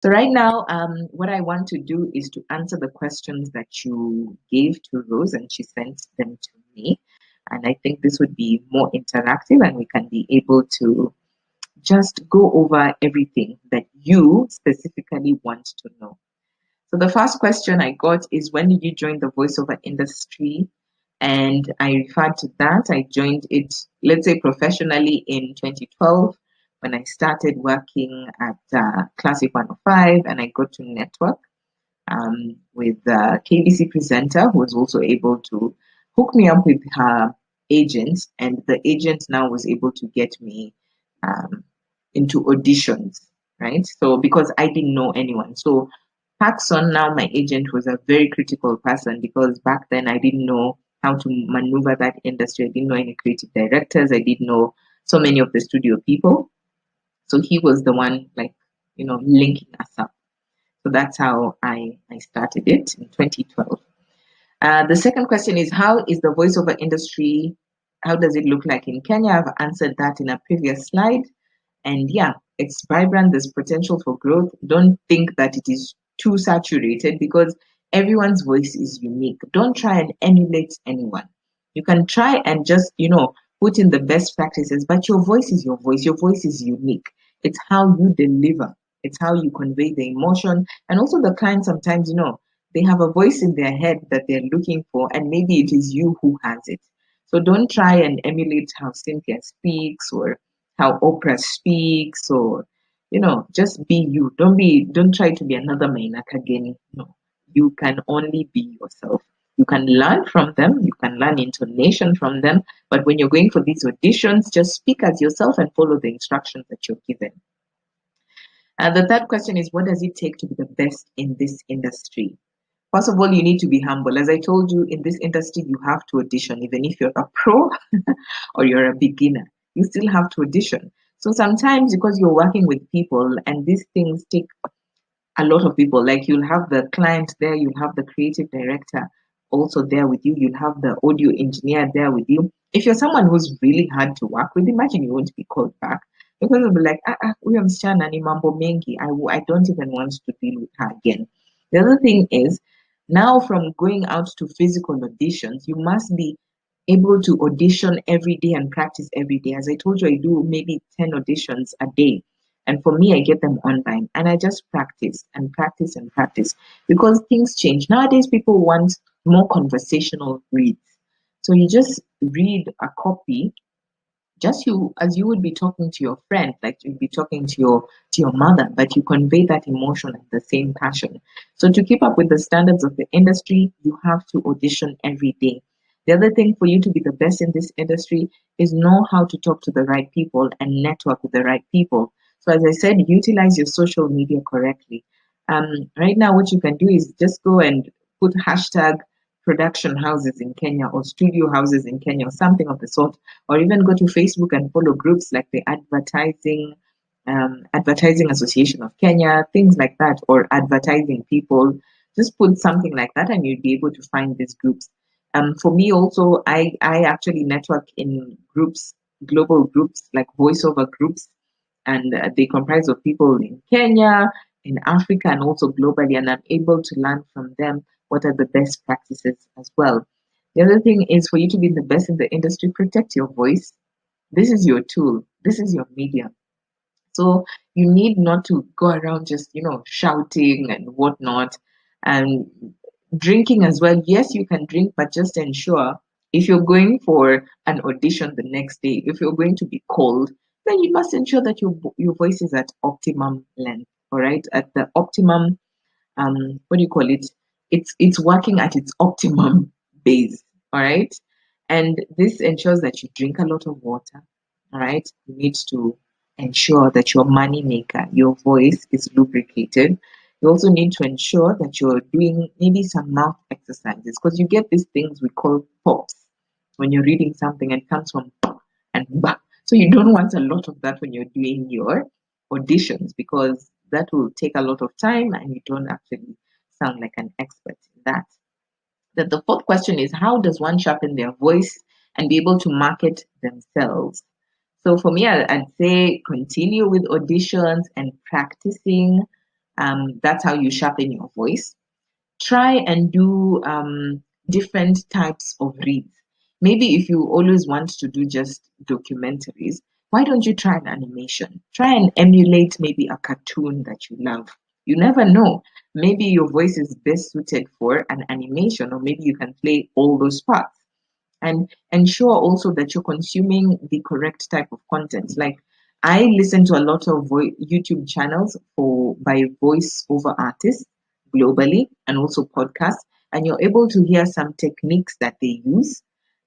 So right now, what I want to do is to answer the questions that you gave to Rose, and she sent them to me. And I think this would be more interactive, and we can be able to just go over everything that you specifically want to know. So the first question I got is, when did you join the voiceover industry? And I referred to that. I joined it, let's say, professionally in 2012 when I started working at Classic 105, and I got to network with a KBC presenter who was also able to hook me up with her agent, and the agent now was able to get me um, into auditions, right? So because I didn't know anyone, so Paxson, now my agent, was a very critical person because back then I didn't know how to maneuver that industry. I didn't know any creative directors. I didn't know so many of the studio people. So he was the one, like, linking us up. So that's how I started it in 2012. The second question is, how is the voiceover industry? How does it look like in Kenya? I've answered that in a previous slide. And yeah, it's vibrant. There's potential for growth. Don't think that it is too saturated because everyone's voice is unique. Don't try and emulate anyone. You can try and just, put in the best practices, but your voice is your voice. Your voice is unique. It's how you deliver, it's how you convey the emotion. And also, the client sometimes, they have a voice in their head that they're looking for, and maybe it is you who has it. So don't try and emulate how Cynthia speaks or how Oprah speaks, or just be you. Don't try to be another Maina Kageni. No, you can only be yourself. You can learn from them, you can learn intonation from them, but when you're going for these auditions, just speak as yourself and follow the instructions that you're given. The third question is, what does it take to be the best in this industry? First of all, you need to be humble. As I told you, in this industry, you have to audition, even if you're a pro or you're a beginner, you still have to audition. So sometimes, because you're working with people and these things take a lot of people, like you'll have the client there, you'll have the creative director also there with you, you'll have the audio engineer there with you. If you're someone who's really hard to work with, imagine you won't be called back because they'll be like, huyo msichana ni mambo mengi. I don't even want to deal with her again. The other thing is, now from going out to physical auditions, you must be able to audition every day and practice every day. As I told you, I do maybe 10 auditions a day. And for me, I get them online and I just practice and practice and practice because things change. Nowadays, people want more conversational reads. So you just read a copy, just you as you would be talking to your friend, like you'd be talking to your mother, but you convey that emotion and the same passion. So to keep up with the standards of the industry, you have to audition every day. The other thing for you to be the best in this industry is know how to talk to the right people and network with the right people. So as I said, utilize your social media correctly. Right now, what you can do is just go and put hashtag production houses in Kenya or studio houses in Kenya or something of the sort, or even go to Facebook and follow groups like the Advertising Association of Kenya, things like that, or advertising people. Just put something like that, and you'd be able to find these groups. For me, also, I actually network in groups, global groups like voiceover groups, and they comprise of people in Kenya, in Africa, and also globally. And I'm able to learn from them what are the best practices as well. The other thing is, for you to be the best in the industry, protect your voice. This is your tool. This is your medium. So you need not to go around just, shouting and whatnot, and drinking as well. Yes, you can drink, but just ensure if you're going for an audition the next day, if you're going to be called, then you must ensure that your voice is at optimum length, all right, at the optimum, what do you call it? It's working at its optimum base, all right? And this ensures that you drink a lot of water, all right? You need to ensure that your money maker, your voice, is lubricated. You also need to ensure that you're doing maybe some mouth exercises because you get these things we call pops when you're reading something and it comes from pop and bah. So you don't want a lot of that when you're doing your auditions because that will take a lot of time and you don't actually sound like an expert in that. Then the fourth question is, how does one sharpen their voice and be able to market themselves? So for me, I'd say continue with auditions and practicing. That's how you sharpen your voice. Try and do different types of reads. Maybe if you always want to do just documentaries, why don't you try an animation? Try and emulate maybe a cartoon that you love. You never know. Maybe your voice is best suited for an animation, or maybe you can play all those parts. And ensure also that you're consuming the correct type of content. Like, I listen to a lot of YouTube channels for by voiceover artists globally, and also podcasts, and you're able to hear some techniques that they use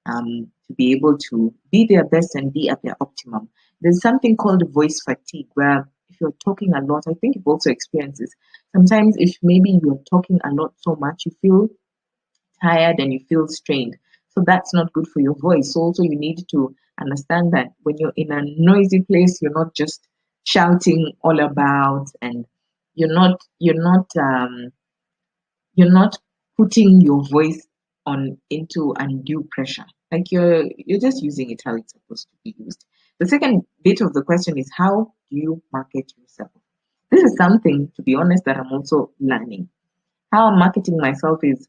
to be able to be their best and be at their optimum. There's something called voice fatigue, where if you're talking a lot, I think you've also experienced this. Sometimes if maybe you're talking a lot so much, you feel tired and you feel strained. So that's not good for your voice. So also you need to understand that when you're in a noisy place, you're not just shouting all about, and you're not putting your voice on into undue pressure. Like you're just using it how it's supposed to be used. The second bit of the question is, how do you market yourself? This is something, to be honest, that I'm also learning. How I'm marketing myself is,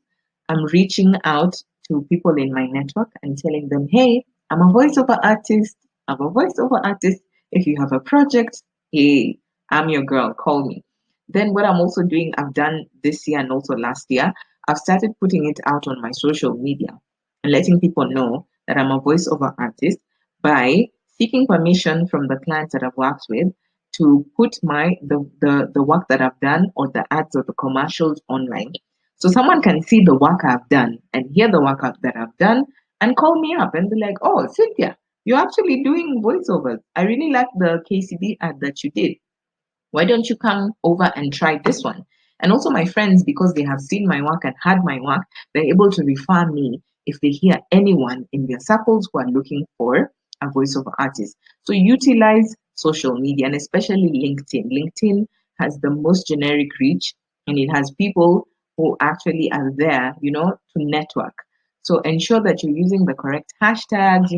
I'm reaching out to people in my network and telling them, hey, I'm a voiceover artist. I'm a voiceover artist. If you have a project, hey, I'm your girl. Call me. Then what I'm also doing, I've done this year and also last year, I've started putting it out on my social media and letting people know that I'm a voiceover artist by seeking permission from the clients that I've worked with to put the work that I've done, or the ads or the commercials, online. So someone can see the work I've done and hear the work that I've done and call me up and be like, oh, Cynthia, you're actually doing voiceovers. I really like the KCB ad that you did. Why don't you come over and try this one? And also my friends, because they have seen my work and had my work, they're able to refer me if they hear anyone in their circles who are looking for a voiceover artist. So utilize social media, and especially LinkedIn. LinkedIn has the most generic reach, and it has people who actually are there, to network. So ensure that you're using the correct hashtags,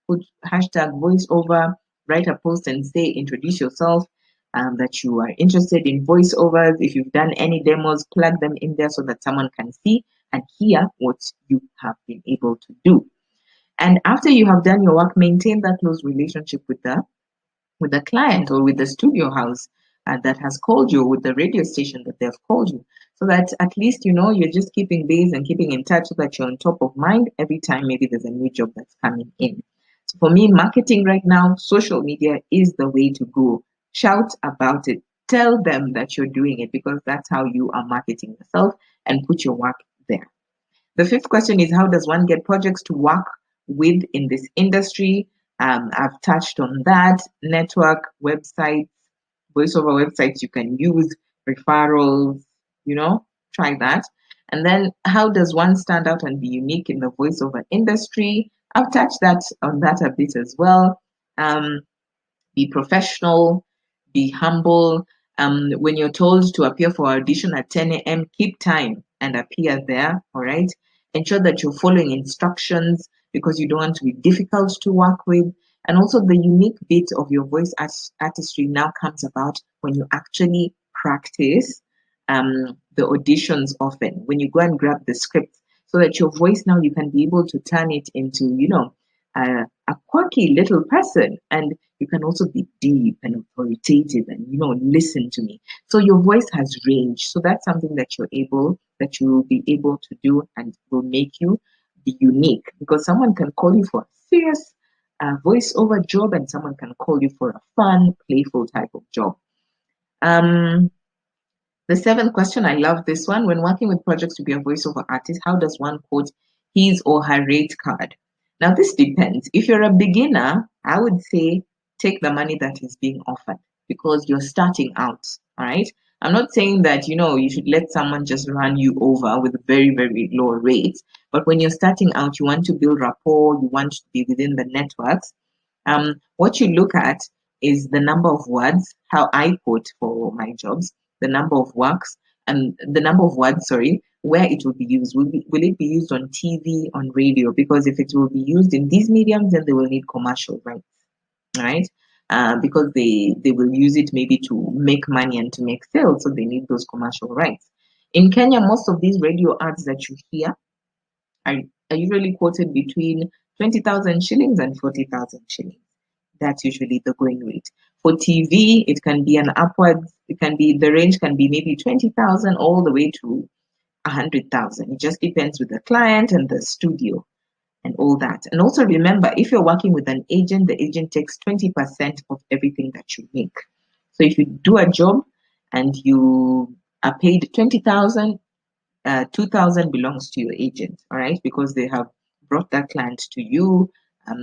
put hashtag voiceover, write a post and say, introduce yourself, that you are interested in voiceovers. If you've done any demos, plug them in there so that someone can see and hear what you have been able to do. And after you have done your work, maintain that close relationship with the client or with the studio house that has called you, with the radio station that they've called you, so that at least you're just keeping base and keeping in touch, so that you're on top of mind every time maybe there's a new job that's coming in. So for me, marketing right now, social media is the way to go. Shout about it. Tell them that you're doing it, because that's how you are marketing yourself, and put your work there. The fifth question is, how does one get projects to work with in this industry? I've touched on that. Network, websites, voiceover websites you can use, referrals, try that. And then, how does one stand out and be unique in the voiceover industry? I've touched on that a bit as well. Be professional, be humble. When you're told to appear for audition at 10 a.m., keep time and appear there, all right? Ensure that you're following instructions, because you don't want to be difficult to work with. And also, the unique bit of your voice artistry now comes about when you actually practice the auditions often, when you go and grab the script, so that your voice now, you can be able to turn it into, a quirky little person. And you can also be deep and authoritative and, listen to me. So your voice has range. So that's something that you will be able to do, and will make you be unique, because someone can call you for a serious voiceover job, and someone can call you for a fun, playful type of job. The seventh question, I love this one. When working with projects to be a voiceover artist, how does one quote his or her rate card? Now, this depends. If you're a beginner, I would say take the money that is being offered, because you're starting out. All right. I'm not saying that, you should let someone just run you over with very, very low rates. But when you're starting out, you want to build rapport, you want to be within the networks. What you look at is the number of words, how I quote for my jobs, the number of works, and the number of words, sorry, where it will be used. Will it be used on TV, on radio? Because if it will be used in these mediums, then they will need commercial rights, right? because they will use it maybe to make money and to make sales, so they need those commercial rights. In Kenya, most of these radio ads that you hear are, are usually quoted between 20,000 shillings and 40,000 shillings. That's usually the going rate. For TV, it can be an upwards, it can be, the range can be maybe 20,000 all the way to 100,000. It just depends with the client and the studio and all that. And also remember, if you're working with an agent, the agent takes 20% of everything that you make. So if you do a job and you are paid 20,000, 2,000 belongs to your agent, all right, because they have brought that client to you,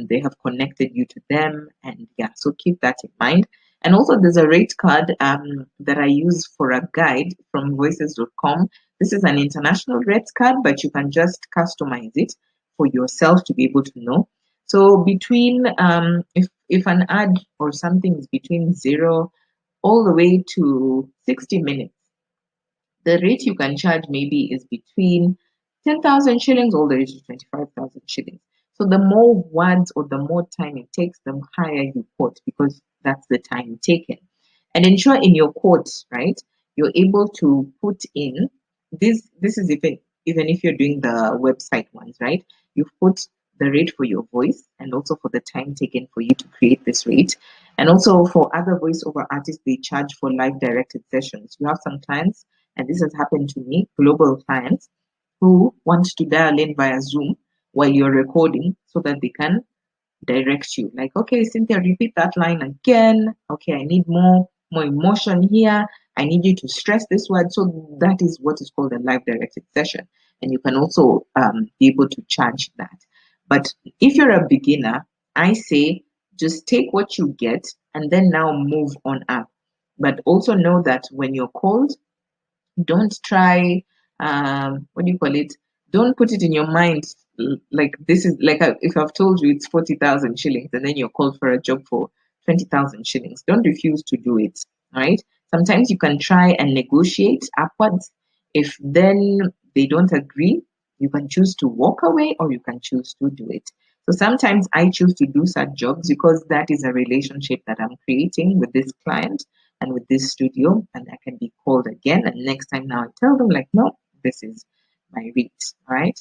they have connected you to them, and yeah, so keep that in mind. And also, there's a rate card that I use for a guide from voices.com. This is an international rate card, but you can just customize it for yourself to be able to know. So between if an ad or something is between 0 all the way to 60 minutes, the rate you can charge maybe is between 10,000 shillings all the way to 25,000 shillings. So the more words or the more time it takes, the higher you quote, because that's the time taken. And ensure in your quotes, right, you're able to put in this. This is even if you're doing the website ones, right? You've put the rate for your voice and also for the time taken for you to create this rate. And also for other voiceover artists, they charge for live directed sessions. You have some clients, and this has happened to me, global clients who want to dial in via Zoom while you're recording so that they can direct you. Like, okay, Cynthia, repeat that line again. Okay, I need more emotion here. I need you to stress this word. So that is what is called a live directed session. And you can also be able to charge that. But if you're a beginner, I say just take what you get and then now move on up. But also know that when you're called, don't try what do you call it, don't put it in your mind like this is like if I've told you it's 40,000 shillings and then you're called for a job for 20,000 shillings, don't refuse to do it, right? Sometimes you can try and negotiate upwards. If then they don't agree, you can choose to walk away or you can choose to do it. So sometimes I choose to do such jobs because that is a relationship that I'm creating with this client and with this studio, and I can be called again. And next time now I tell them, like, no, this is my rate, right?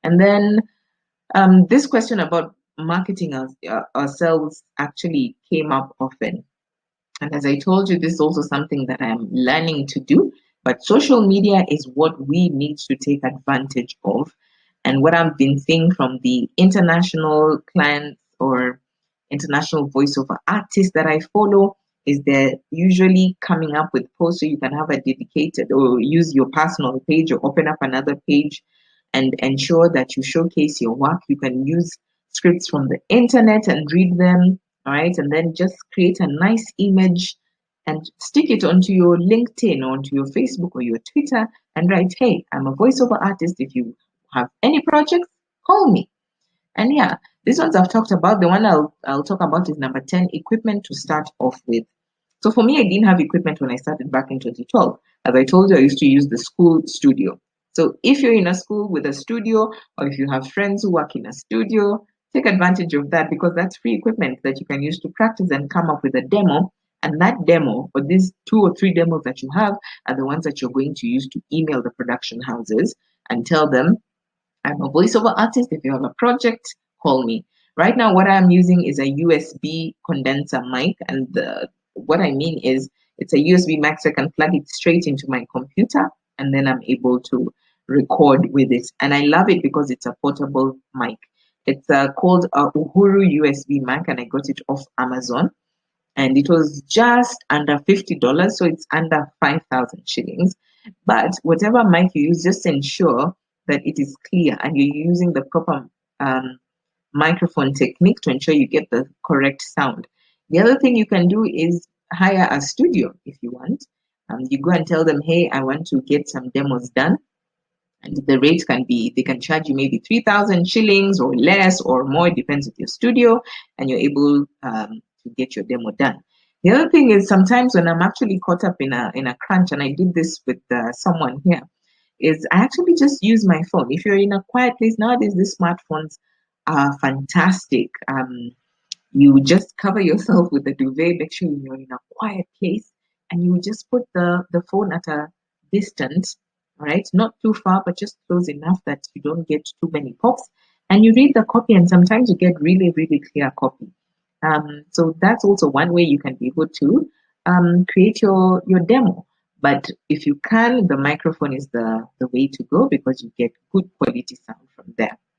And then this question about marketing ourselves actually came up often. And as I told you, this is also something that I'm learning to do. But social media is what we need to take advantage of. And what I've been seeing from the international clients or international voiceover artists that I follow is they're usually coming up with posts so you can have a dedicated or use your personal page or open up another page and ensure that you showcase your work. You can use scripts from the internet and read them, all right, and then just create a nice image and stick it onto your LinkedIn or onto your Facebook or your Twitter and write, hey, I'm a voiceover artist. If you have any projects, call me. And yeah, these ones I've talked about. The one I'll talk about is number 10, equipment to start off with. So for me, I didn't have equipment when I started back in 2012. As I told you, I used to use the school studio. So if you're in a school with a studio, or if you have friends who work in a studio, take advantage of that because that's free equipment that you can use to practice and come up with a demo. And that demo, or these 2 or 3 demos that you have, are the ones that you're going to use to email the production houses and tell them, I'm a voiceover artist. If you have a project, call me. Right now, what I'm using is a USB condenser mic. And what I mean is it's a USB mic, so I can plug it straight into my computer and then I'm able to record with it. And I love it because it's a portable mic. It's called a Uhuru USB mic, and I got it off Amazon. And it was just under $50, so it's under 5,000 shillings. But whatever mic you use, just ensure that it is clear and you're using the proper microphone technique to ensure you get the correct sound. The other thing you can do is hire a studio if you want. You go and tell them, hey, I want to get some demos done. And the rate can be, they can charge you maybe 3,000 shillings or less or more, it depends with your studio, and you're able to get your demo done. The other thing is sometimes when I'm actually caught up in a crunch, and I did this with someone here, is I actually just use my phone. If you're in a quiet place nowadays, these smartphones are fantastic. You just cover yourself with a duvet, make sure you're in a quiet place, and you just put the phone at a distance, right? Not too far, but just close enough that you don't get too many pops. And you read the copy, and sometimes you get really, really clear copy. So that's also one way you can be able to create your demo. But if you can, the microphone is the way to go because you get good quality sound from there.